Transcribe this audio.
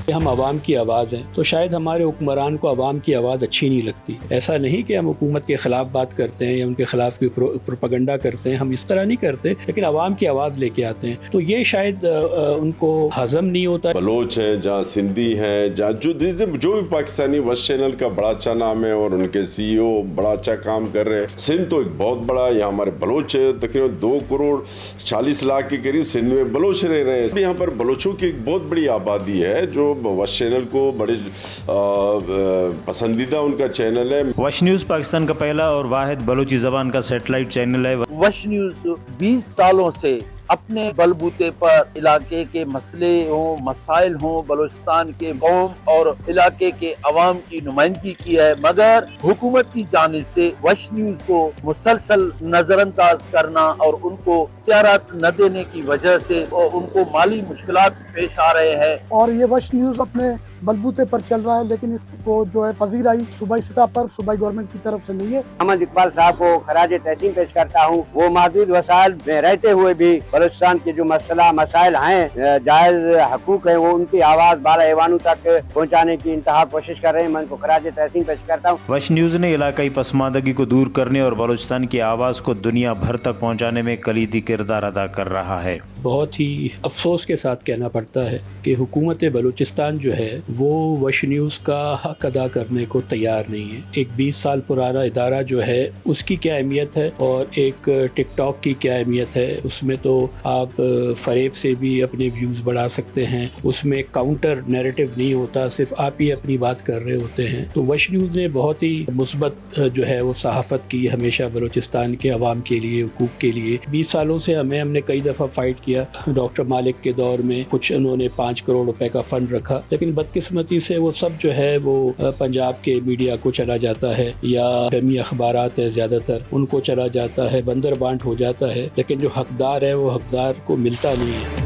کہ ہم عوام کی آواز ہیں، تو شاید ہمارے حکمران کو عوام کی آواز اچھی نہیں لگتی۔ ایسا نہیں کہ ہم حکومت کے خلاف بات کرتے ہیں یا ان کے خلاف کوئی پروپیگنڈا کرتے ہیں، ہم اس طرح نہیں کرتے، لیکن عوام کی آواز لے کے آتے ہیں، تو یہ شاید ان کو ہضم نہیں ہوتا۔ بلوچ ہیں، جہاں سندھی ہیں، جہاں جو بھی پاکستانی وش چینل کا بڑا اچھا نام ہے اور ان کے سی ای او بڑا اچھا کام کر رہے ہیں۔ سندھ تو ایک بہت بڑا، یہاں ہمارے بلوچ تقریباً 2,40,00,000 کے قریب سندھ میں بلوچ رہ رہے ہیں۔ یہاں پر بلوچوں کی ایک بہت بڑی آبادی ہے جو وش چینل کو بڑے پسندیدہ ان کا چینل ہے۔ وش نیوز پاکستان کا پہلا اور واحد بلوچی زبان کا سیٹلائٹ چینل ہے۔ وش نیوز 20 سالوں سے اپنے بلبوتے پر علاقے کے مسئلے ہوں، مسائل ہوں، بلوچستان کے قوم اور علاقے کے عوام کی نمائندگی کی ہے، مگر حکومت کی جانب سے وش نیوز کو مسلسل نظر انداز کرنا اور ان کو اختیارات نہ دینے کی وجہ سے ان کو مالی مشکلات پیش آ رہے ہیں۔ اور یہ وش نیوز اپنے بلبوتے پر چل رہا ہے، لیکن اس کو جو ہے پذیرائی صوبائی سطح پر صوبائی گورنمنٹ کی طرف سے نہیں ہے۔ محمد اقبال صاحب کو خراج تحسین پیش کرتا ہوں۔ وہ محدود وسائل میں رہتے ہوئے بھی بلوچستان کے جو مسائل ہیں، جائز حقوق ہیں، وہ ان کی آواز بالا ایوانوں تک پہنچانے کی انتہا کوشش کر رہے ہیں۔ میں ان کو خراج تحسین پیش کرتا ہوں۔ وش نیوز نے علاقائی پسماندگی کو دور کرنے اور بلوچستان کی آواز کو دنیا بھر تک پہنچانے میں کلیدی کردار ادا کر رہا ہے۔ بہت ہی افسوس کے ساتھ کہنا پڑتا ہے کہ حکومت بلوچستان جو ہے وہ وش نیوز کا حق ادا کرنے کو تیار نہیں ہے۔ ایک 20 سال پرانا ادارہ جو ہے اس کی کیا اہمیت ہے اور ایک ٹک ٹاک کی کیا اہمیت ہے؟ اس میں تو آپ فریب سے بھی اپنے ویوز بڑھا سکتے ہیں، اس میں کاؤنٹر نیریٹو نہیں ہوتا، صرف آپ ہی اپنی بات کر رہے ہوتے ہیں۔ تو وش نیوز نے بہت ہی مثبت جو ہے وہ صحافت کی ہمیشہ بلوچستان کے عوام کے لیے، حقوق کے لیے۔ 20 سالوں سے ہم نے کئی دفعہ فائٹ کیا۔ ڈاکٹر مالک کے دور میں کچھ انہوں نے 5 کروڑ روپے کا فنڈ رکھا، لیکن بدقسمتی سے وہ سب جو ہے وہ پنجاب کے میڈیا کو چلا جاتا ہے، یا ڈمی اخبارات ہیں زیادہ تر ان کو چلا جاتا ہے، بندر بانٹ ہو جاتا ہے، لیکن جو حقدار ہے وہ حقدار کو ملتا نہیں ہے۔